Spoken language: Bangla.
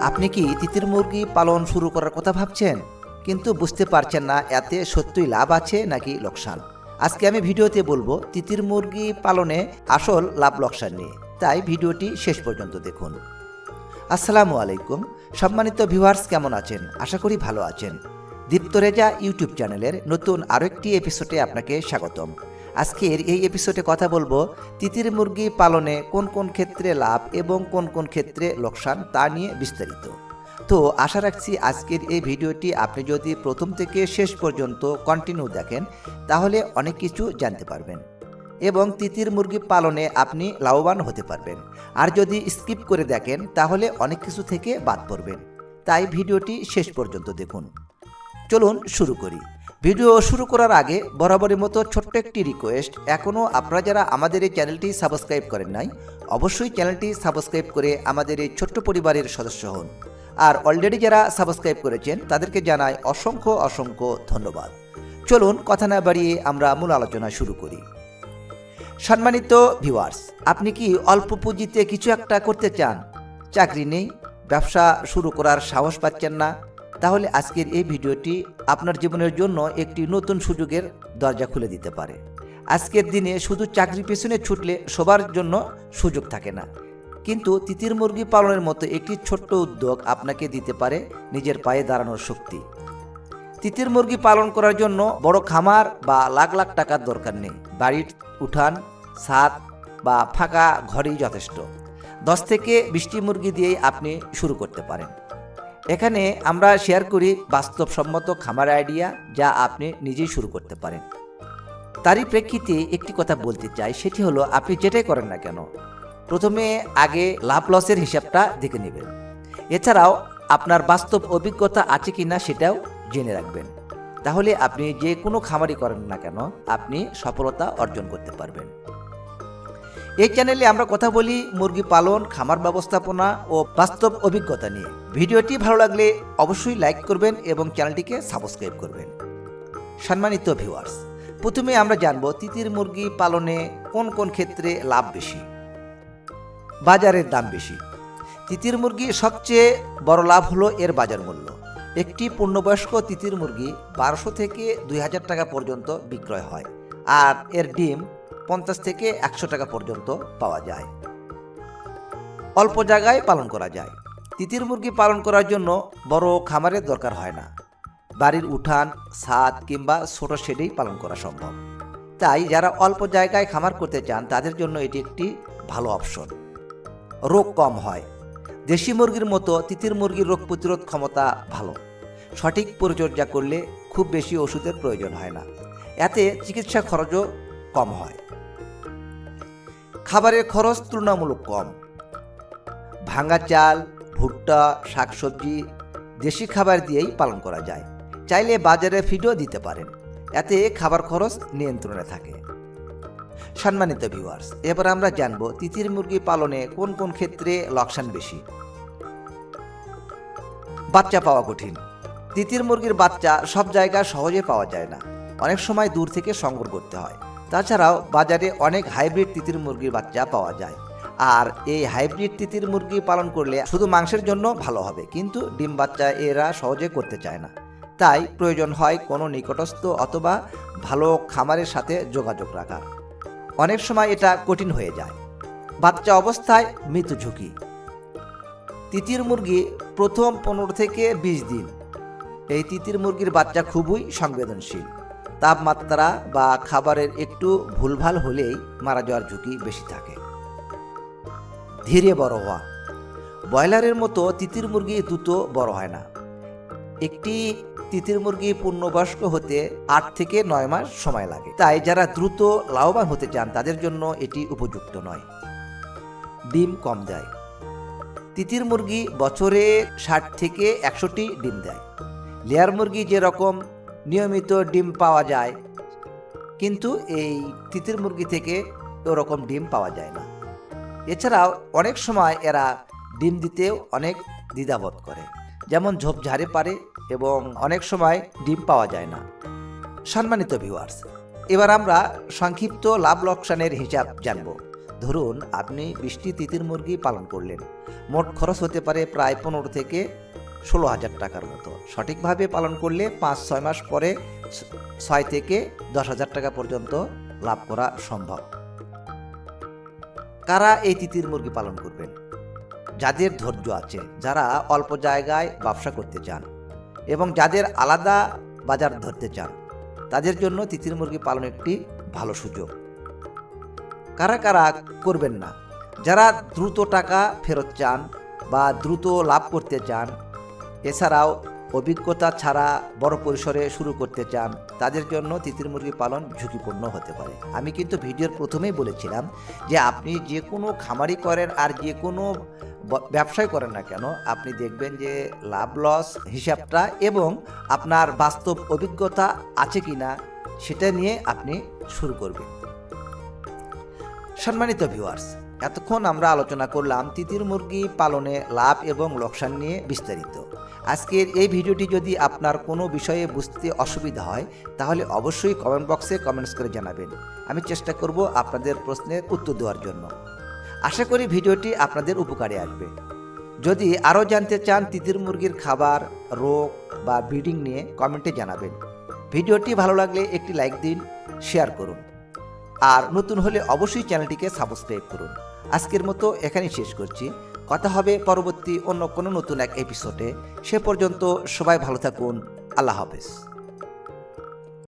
আপনি কি তিতির মুরগি পালন শুরু করার কথা ভাবছেন, কিন্তু বুঝতে পারছেন না এতে সত্যিই লাভ আছে নাকি লোকসান। আজকে আমি ভিডিওতে বলবো তিতির মুরগি পালনে আসল লাভ লোকসান নিয়ে, তাই ভিডিওটি শেষ পর্যন্ত দেখুন। আসসালামু আলাইকুম সম্মানিত ভিউয়ার্স, কেমন আছেন? আশা করি ভালো আছেন। দীপ্ত রেজা ইউটিউব চ্যানেলের নতুন আরও একটি এপিসোডে আপনাকে স্বাগতম। আজকের এই এপিসোডে কথা বলবো তিতির মুরগি পালনে কোন কোন ক্ষেত্রে লাভ এবং কোন কোন ক্ষেত্রে লোকসান তা নিয়ে বিস্তারিত। তো আশা রাখছি আজকের এই ভিডিওটি আপনি যদি প্রথম থেকে শেষ পর্যন্ত কন্টিনিউ দেখেন তাহলে অনেক কিছু জানতে পারবেন এবং তিতির মুরগি পালনে আপনি লাভবান হতে পারবেন। আর যদি স্কিপ করে দেখেন তাহলে অনেক কিছু থেকে বাদ পড়বেন। তাই ভিডিওটি শেষ পর্যন্ত দেখুন। চলুন শুরু করি। ভিডিও শুরু করার আগে বরাবরের মতো ছোট্ট একটি রিকোয়েস্ট, এখনও আপনারা যারা আমাদের এই চ্যানেলটি সাবস্ক্রাইব করেন নাই অবশ্যই চ্যানেলটি সাবস্ক্রাইব করে আমাদের এই ছোট্ট পরিবারের সদস্য হন। আর অলরেডি যারা সাবস্ক্রাইব করেছেন তাদেরকে জানাই অসংখ্য অসংখ্য ধন্যবাদ। চলুন কথা না বাড়িয়ে আমরা মূল আলোচনা শুরু করি। সম্মানিত ভিউয়ার্স, আপনি কি অল্প পুঁজিতে কিছু একটা করতে চান? চাকরি নেই, ব্যবসা শুরু করার সাহস পাচ্ছেন না? তাহলে আজকের এই ভিডিওটি আপনার জীবনের জন্য একটি নতুন সুযোগের দরজা খুলে দিতে পারে। আজকের দিনে শুধু চাকরির পেছনে ছুটলে সবার জন্য সুযোগ থাকে না, কিন্তু তিতির মুরগি পালনের মতো একটি ছোট্ট উদ্যোগ আপনাকে দিতে পারে নিজের পায়ে দাঁড়ানোর শক্তি। তিতির মুরগি পালন করার জন্য বড় খামার বা লাখ লাখ টাকার দরকার নেই। বাড়ির উঠান, ছাদ বা ফাঁকা ঘরেই যথেষ্ট। 10 থেকে 20টি মুরগি দিয়েই আপনি শুরু করতে পারেন। এখানে আমরা শেয়ার করি বাস্তবসম্মত খামার আইডিয়া যা আপনি নিজেই শুরু করতে পারেন। তারই প্রেক্ষিতে একটি কথা বলতে চাই, সেটি হলো আপনি যেটাই করেন না কেন প্রথমে আগে লাভ লসের হিসাবটা দেখে নেবেন। এছাড়াও আপনার বাস্তব অভিজ্ঞতা আছে কিনা সেটাও জেনে রাখবেন। তাহলে আপনি যে কোনো খামারই করেন না কেন আপনি সফলতা অর্জন করতে পারবেন। এই চ্যানেলে আমরা কথা বলি মুরগি পালন, খামার ব্যবস্থাপনা ও বাস্তব অভিজ্ঞতা নিয়ে। ভিডিওটি ভালো লাগলে অবশ্যই লাইক করবেন এবং চ্যানেলটিকে সাবস্ক্রাইব করবেন। সম্মানিত ভিউয়ার্স, প্রথমে আমরা জানব তিতির মুরগি পালনে কোন কোন ক্ষেত্রে লাভ বেশি। বাজারের দাম বেশি। তিতির মুরগি সবচেয়ে বড় লাভ হলো এর বাজার মূল্য। একটি পূর্ণবয়স্ক তিতির মুরগি 1200 থেকে 2000 টাকা পর্যন্ত বিক্রয় হয়, আর এর ডিম 50 থেকে 100 টাকা পর্যন্ত পাওয়া যায়। অল্প জায়গায় পালন করা যায়। তিতির মুরগি পালন করার জন্য বড় খামারের দরকার হয় না। বাড়ির উঠান, ছাদ কিংবা ছোট শেডেই পালন করা সম্ভব। তাই যারা অল্প জায়গায় খামার করতে চান তাদের জন্য এটি একটি ভালো অপশন। রোগ কম হয়। দেশি মুরগির মতো তিতির মুরগির রোগ প্রতিরোধ ক্ষমতা ভালো। সঠিক পরিচর্যা করলে খুব বেশি ওষুধের প্রয়োজন হয় না। এতে চিকিৎসা খরচও কম হয়। খাবারের খরচ তুলনামূলক কম। ভাঙা চাল, ভুট্টা, শাকসবজি, দেশি খাবার দিয়েই পালন করা যায়। চাইলে বাজারে ফিডও দিতে পারেন, এতে খাবার খরচ নিয়ন্ত্রণে থাকে। সম্মানিত ভিউয়ার্স, এবার আমরা জানব তিতির মুরগি পালনে কোন কোন ক্ষেত্রে লোকসান বেশি। বাচ্চা পাওয়া কঠিন। তিতির মুরগির বাচ্চা সব জায়গায় সহজে পাওয়া যায় না, অনেক সময় দূর থেকে সংগ্রহ করতে হয়। তাছাড়াও বাজারে অনেক হাইব্রিড তিতির মুরগির বাচ্চা পাওয়া যায়, আর এই হাইব্রিড তিতির মুরগি পালন করলে শুধু মাংসের জন্য ভালো হবে, কিন্তু ডিম বাচ্চা এরা সহজে করতে চায় না। তাই প্রয়োজন হয় কোনো নিকটস্থ অথবা ভালো খামারের সাথে যোগাযোগ রাখা। অনেক সময় এটা কঠিন হয়ে যায়। বাচ্চা অবস্থায় মৃত্যু ঝুঁকি। তিতির মুরগি প্রথম 15 থেকে 20 দিন এই তিতির মুরগির বাচ্চা খুবই সংবেদনশীল। তাপমাত্রা বা খাবারের একটু ভুলভাল হলেই মারা যাওয়ার ঝুঁকি বেশি থাকে। ধীরে বড় হওয়া। ব্রয়লারের মতো তিতির মুরগি দ্রুত বড় হয় না। একটি তিতির মুরগি পূর্ণবয়স্ক হতে 8 থেকে 9 মাস সময় লাগে। তাই যারা দ্রুত লাভবান হতে চান তাদের জন্য এটি উপযুক্ত নয়। ডিম কম দেয়। তিতির মুরগি বছরে 60 থেকে 100টি ডিম দেয়। লেয়ার মুরগি যেরকম নিয়মিত ডিম পাওয়া যায়, কিন্তু এই তিতির মুরগি থেকে ওরকম ডিম পাওয়া যায় না। এছাড়াও অনেক সময় এরা ডিম দিতেও অনেক দ্বিধাবোধ করে, যেমন ঝোপঝাড়ে পারে এবং অনেক সময় ডিম পাওয়া যায় না। সম্মানিত ভিউয়ার্স, এবার আমরা সংক্ষিপ্ত লাভ লোকসানের হিসাব জানব। ধরুন আপনি 20টি তিতির মুরগি পালন করলেন, মোট খরচ হতে পারে প্রায় 15 থেকে 16,000 টাকার মতো। সঠিকভাবে পালন করলে 5-6 মাস পরে 6 থেকে 10,000 টাকা পর্যন্ত লাভ করা সম্ভব। কারা এই তিতির মুরগি পালন করবেন? যাদের ধৈর্য আছে, যারা অল্প জায়গায় ব্যবসা করতে চান এবং যাদের আলাদা বাজার ধরতে চান, তাদের জন্য তিতির মুরগি পালন একটি ভালো সুযোগ। কারা কারা করবেন না? যারা দ্রুত টাকা ফেরত চান বা দ্রুত লাভ করতে চান, এছাড়াও অভিজ্ঞতা ছাড়া বড় পরিসরে শুরু করতে চান, তাদের জন্য তিতির মুরগি পালন ঝুঁকিপূর্ণ হতে পারে। আমি কিন্তু ভিডিওর প্রথমেই বলেছিলাম যে আপনি যে কোনো খামারি করেন আর যে কোনো ব্যবসায় করেন না কেন, আপনি দেখবেন যে লাভ লস হিসাবটা এবং আপনার বাস্তব অভিজ্ঞতা আছে কিনা সেটা নিয়ে আপনি শুরু করবেন। সম্মানিত ভিউয়ার্স, এতক্ষণ আমরা আলোচনা করলাম তিতির মুরগি পালনে লাভ এবং লোকসান নিয়ে বিস্তারিত। আজকের এই ভিডিওটি যদি আপনার কোনো বিষয়ে বুঝতে অসুবিধা হয় তাহলে অবশ্যই কমেন্ট বক্সে কমেন্টস করে জানাবেন। আমি চেষ্টা করব আপনাদের প্রশ্নের উত্তর দেওয়ার জন্য। আশা করি ভিডিওটি আপনাদের উপকারে আসবে। যদি আরও জানতে চান তিতির মুরগির খাবার, রোগ বা ব্রিডিং নিয়ে কমেন্টে জানাবেন। ভিডিওটি ভালো লাগলে একটি লাইক দিন, শেয়ার করুন, আর নতুন হলে অবশ্যই চ্যানেলটিকে সাবস্ক্রাইব করুন। আজকের মতো এখানেই শেষ করছি। কথা হবে পরবর্তী অন্য কোনো নতুন এক এপিসোডে। সে পর্যন্ত সবাই ভালো থাকুন। আল্লাহ হাফেজ।